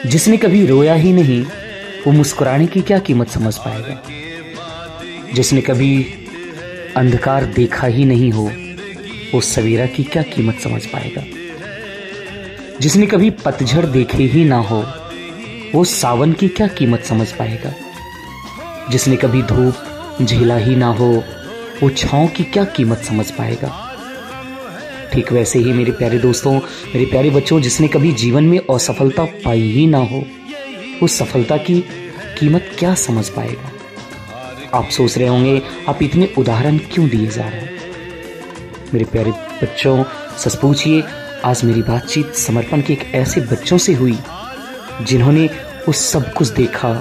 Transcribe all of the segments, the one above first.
जिसने कभी रोया ही नहीं वो मुस्कुराने की क्या कीमत समझ पाएगा। जिसने कभी अंधकार देखा ही नहीं हो वो सवेरा की क्या कीमत समझ पाएगा। जिसने कभी पतझड़ देखे ही ना हो वो सावन की क्या कीमत समझ पाएगा। जिसने कभी धूप झेला ही ना हो वो छांव की क्या कीमत समझ पाएगा। ठीक वैसे ही मेरे प्यारे दोस्तों, मेरे प्यारे बच्चों, जिसने कभी जीवन में असफलता पाई ही ना हो वो सफलता की कीमत क्या समझ पाएगा। आप सोच रहे होंगे आप इतने उदाहरण क्यों दिए जा रहे हैं। मेरे प्यारे बच्चों, सच पूछिए, आज मेरी बातचीत समर्पण के एक ऐसे बच्चों से हुई जिन्होंने वो सब कुछ देखा,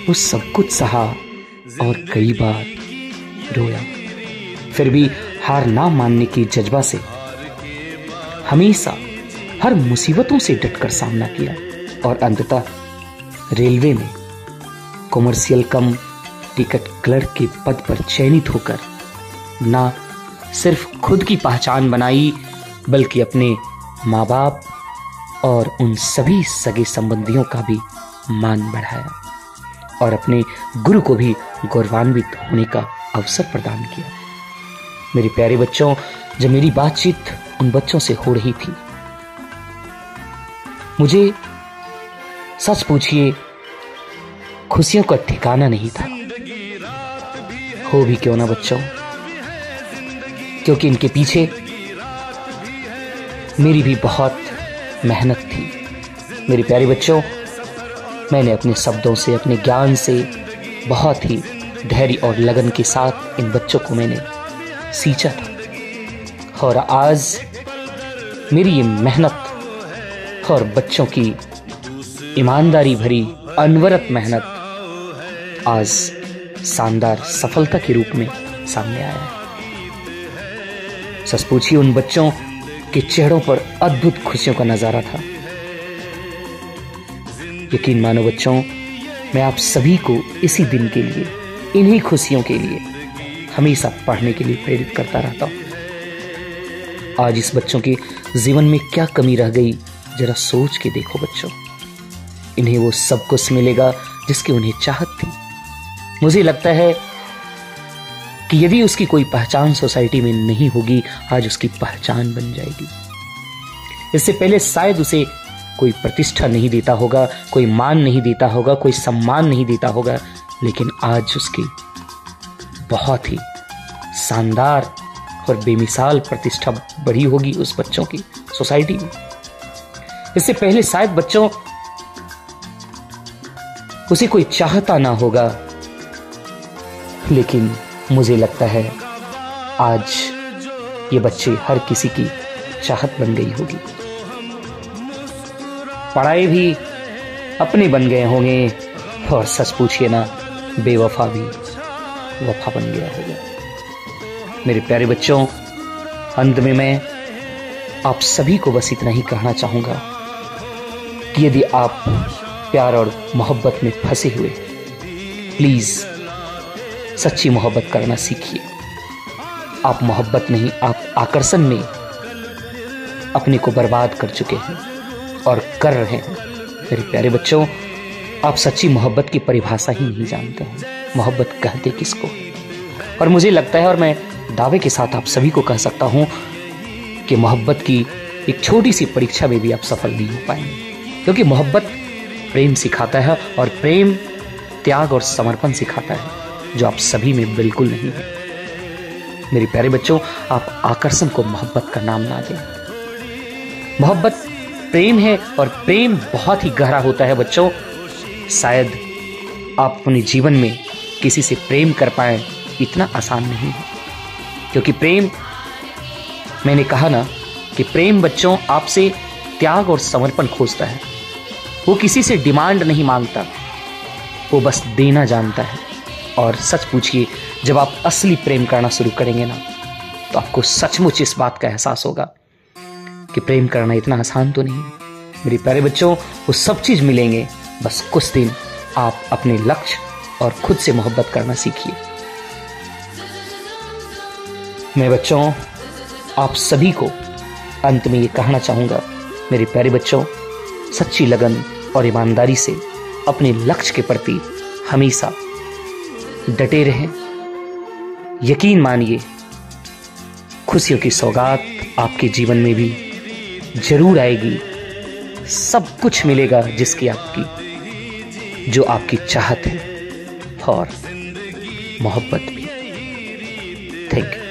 वो सब कुछ सहा और कई बार रोया, फिर भी हार ना मानने की जज्बा से हमेशा हर मुसीबतों से डटकर सामना किया और अंततः रेलवे में कॉमर्शियल कम टिकट क्लर्क के पद पर चयनित होकर ना सिर्फ खुद की पहचान बनाई बल्कि अपने माँ बाप और उन सभी सगे संबंधियों का भी मान बढ़ाया और अपने गुरु को भी गौरवान्वित होने का अवसर प्रदान किया। मेरे प्यारे बच्चों, जब मेरी बातचीत उन बच्चों से हो रही थी मुझे सच पूछिए खुशियों का ठिकाना नहीं था। हो भी क्यों ना बच्चों, क्योंकि इनके पीछे मेरी भी बहुत मेहनत थी। मेरे प्यारे बच्चों, मैंने अपने शब्दों से, अपने ज्ञान से बहुत ही धैर्य और लगन के साथ इन बच्चों को मैंने सींचा था और आज मेरी ये मेहनत और बच्चों की ईमानदारी भरी अनवरत मेहनत आज शानदार सफलता के रूप में सामने आया है। सच पूछिए, उन बच्चों के चेहरों पर अद्भुत खुशियों का नजारा था। यकीन मानो बच्चों, मैं आप सभी को इसी दिन के लिए, इन्हीं खुशियों के लिए हमेशा पढ़ने के लिए प्रेरित करता रहता हूं। आज इस बच्चों के जीवन में क्या कमी रह गई, जरा सोच के देखो बच्चों। इन्हें वो सब कुछ मिलेगा जिसकी उन्हें चाहत थी। मुझे लगता है कि यदि उसकी कोई पहचान सोसाइटी में नहीं होगी, आज उसकी पहचान बन जाएगी। इससे पहले शायद उसे कोई प्रतिष्ठा नहीं देता होगा, कोई मान नहीं देता होगा, कोई सम्मान नहीं देता होगा, लेकिन आज उसकी बहुत ही शानदार और बेमिसाल प्रतिष्ठा बढ़ी होगी उस बच्चों की सोसाइटी में। इससे पहले शायद बच्चों उसे कोई चाहता ना होगा, लेकिन मुझे लगता है आज ये बच्चे हर किसी की चाहत बन गई होगी। पढ़ाई भी अपने बन गए होंगे और सच पूछिए ना, बेवफा भी वफा बन गया होगा। मेरे प्यारे बच्चों, अंत में मैं आप सभी को बस इतना ही कहना चाहूंगा कि यदि आप प्यार और मोहब्बत में फंसे हुए, प्लीज सच्ची मोहब्बत करना सीखिए। आप मोहब्बत नहीं, आप आकर्षण में अपने को बर्बाद कर चुके हैं और कर रहे हैं। मेरे प्यारे बच्चों, आप सच्ची मोहब्बत की परिभाषा ही नहीं जानते हैं। मोहब्बत कहते किसको? और मुझे लगता है, और मैं दावे के साथ आप सभी को कह सकता हूं कि मोहब्बत की एक छोटी सी परीक्षा में भी आप सफल नहीं हो पाएंगे, क्योंकि मोहब्बत प्रेम सिखाता है और प्रेम त्याग और समर्पण सिखाता है, जो आप सभी में बिल्कुल नहीं है। मेरे प्यारे बच्चों, आप आकर्षण को मोहब्बत का नाम ना दें। मोहब्बत प्रेम है और प्रेम बहुत ही गहरा होता है बच्चों। शायद आप अपने जीवन में किसी से प्रेम कर पाए, इतना आसान नहीं है, क्योंकि प्रेम, मैंने कहा ना कि प्रेम बच्चों आपसे त्याग और समर्पण खोजता है। वो किसी से डिमांड नहीं मांगता, वो बस देना जानता है। और सच पूछिए, जब आप असली प्रेम करना शुरू करेंगे ना, तो आपको सचमुच इस बात का एहसास होगा कि प्रेम करना इतना आसान तो नहीं है। मेरे प्यारे बच्चों, वो सब चीज मिलेंगे, बस कुछ दिन आप अपने लक्ष्य और खुद से मोहब्बत करना सीखिए। मैं बच्चों आप सभी को अंत में ये कहना चाहूंगा, मेरे प्यारे बच्चों, सच्ची लगन और ईमानदारी से अपने लक्ष्य के प्रति हमेशा डटे रहें। यकीन मानिए, खुशियों की सौगात आपके जीवन में भी जरूर आएगी। सब कुछ मिलेगा जो आपकी चाहत है और मोहब्बत भी। Thank you.